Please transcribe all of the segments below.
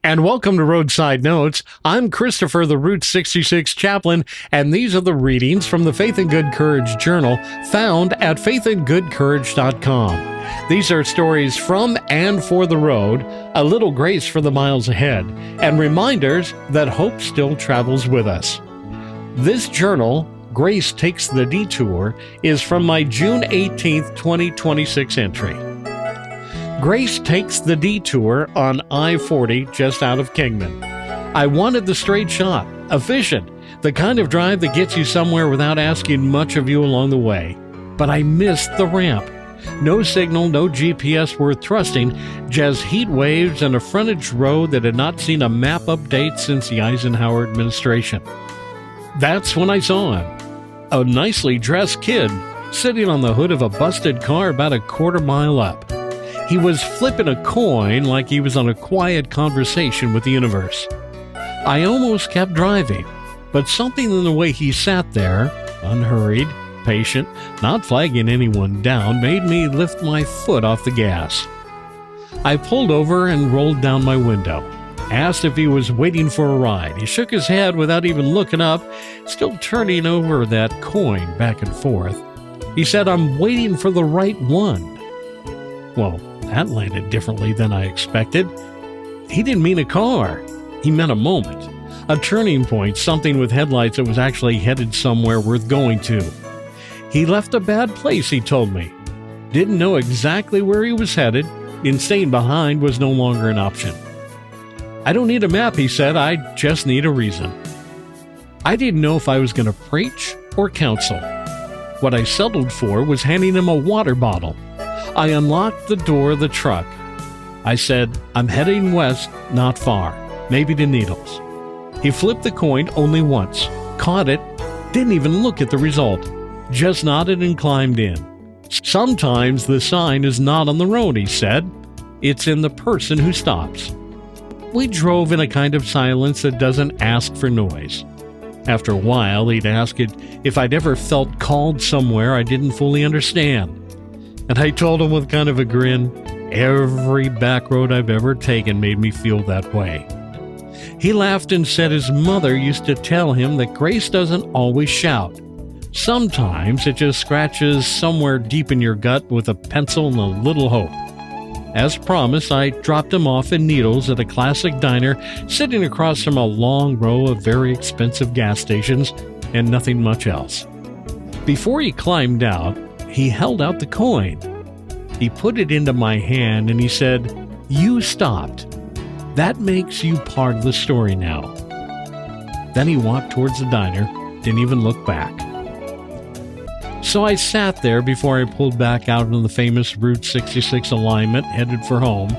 And welcome to Roadside Notes. I'm Christopher, the Route 66 chaplain, and these are the readings from the Faith and Good Courage Journal found at faithgoodcourage.com. These are stories from and for the road, a little grace for the miles ahead, and reminders that hope still travels with us. This journal, Grace Takes the Detour, is from my June 18th, 2026 entry. Grace takes the detour on I-40 just out of Kingman. I wanted the straight shot, efficient, the kind of drive that gets you somewhere without asking much of you along the way. But I missed the ramp. No signal, no GPS worth trusting, just heat waves and a frontage road that had not seen a map update since the Eisenhower administration. That's when I saw him. A nicely dressed kid sitting on the hood of a busted car about a quarter mile up. He was flipping a coin like he was on a quiet conversation with the universe. I almost kept driving, but something in the way he sat there, unhurried, patient, not flagging anyone down, made me lift my foot off the gas. I pulled over and rolled down my window, asked if he was waiting for a ride. He shook his head without even looking up, still turning over that coin back and forth. He said, "I'm waiting for the right one." Well, that landed differently than I expected. He didn't mean a car. He meant a moment, a turning point, something with headlights that was actually headed somewhere worth going to. He left a bad place, he told me. Didn't know exactly where he was headed, and staying behind was no longer an option. I don't need a map, he said. I just need a reason. I didn't know if I was going to preach or counsel. What I settled for was handing him a water bottle. I unlocked the door of the truck. I said, "I'm heading west, not far, maybe to Needles." He flipped the coin only once, caught it, didn't even look at the result, just nodded and climbed in. "Sometimes the sign is not on the road," he said. "It's in the person who stops." We drove in a kind of silence that doesn't ask for noise. After a while, he'd ask it if I'd ever felt called somewhere I didn't fully understand. And I told him with kind of a grin, every back road I've ever taken made me feel that way. He laughed and said his mother used to tell him that grace doesn't always shout. Sometimes it just scratches somewhere deep in your gut with a pencil and a little hope. As promised, I dropped him off in Needles at a classic diner sitting across from a long row of very expensive gas stations and nothing much else. Before he climbed out, he held out the coin. He put it into my hand and he said, "You stopped. That makes you part of the story now." Then he walked towards the diner, didn't even look back. So I sat there before I pulled back out into the famous Route 66 alignment headed for home.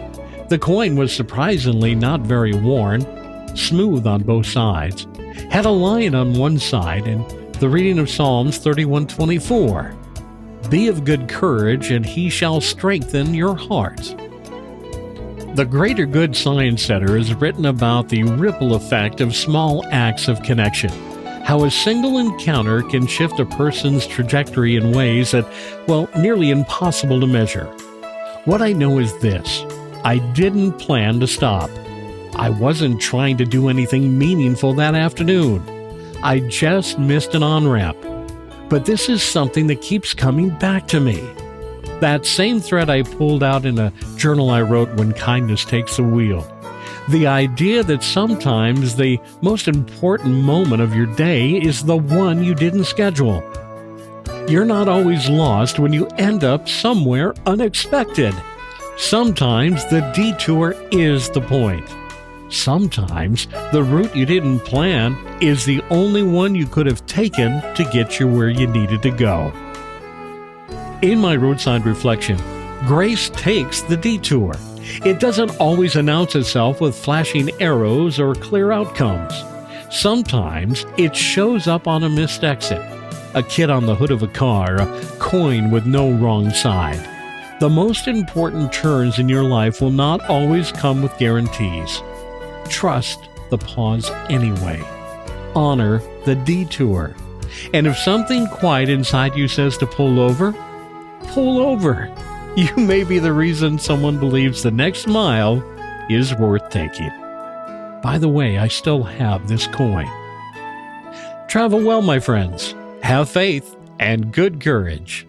The coin was surprisingly not very worn, smooth on both sides, had a lion on one side and the reading of Psalms 31:24. "Be of good courage, and he shall strengthen your heart." The Greater Good Science Center has written about the ripple effect of small acts of connection, how a single encounter can shift a person's trajectory in ways that, nearly impossible to measure. What I know is this: I didn't plan to stop. I wasn't trying to do anything meaningful that afternoon. I just missed an on-ramp. But this is something that keeps coming back to me. That same thread I pulled out in a journal I wrote when kindness takes the wheel. The idea that sometimes the most important moment of your day is the one you didn't schedule. You're not always lost when you end up somewhere unexpected. Sometimes the detour is the point. Sometimes the route you didn't plan is the only one you could have taken to get you where you needed to go. In my roadside reflection, grace takes the detour. It doesn't always announce itself with flashing arrows or clear outcomes. Sometimes it shows up on a missed exit, a kid on the hood of a car, a coin with no wrong side. The most important turns in your life will not always come with guarantees. Trust the pause anyway. Honor the detour. And if something quiet inside you says to pull over, pull over. You may be the reason someone believes the next mile is worth taking. By the way, I still have this coin. Travel well, my friends. Have faith and good courage.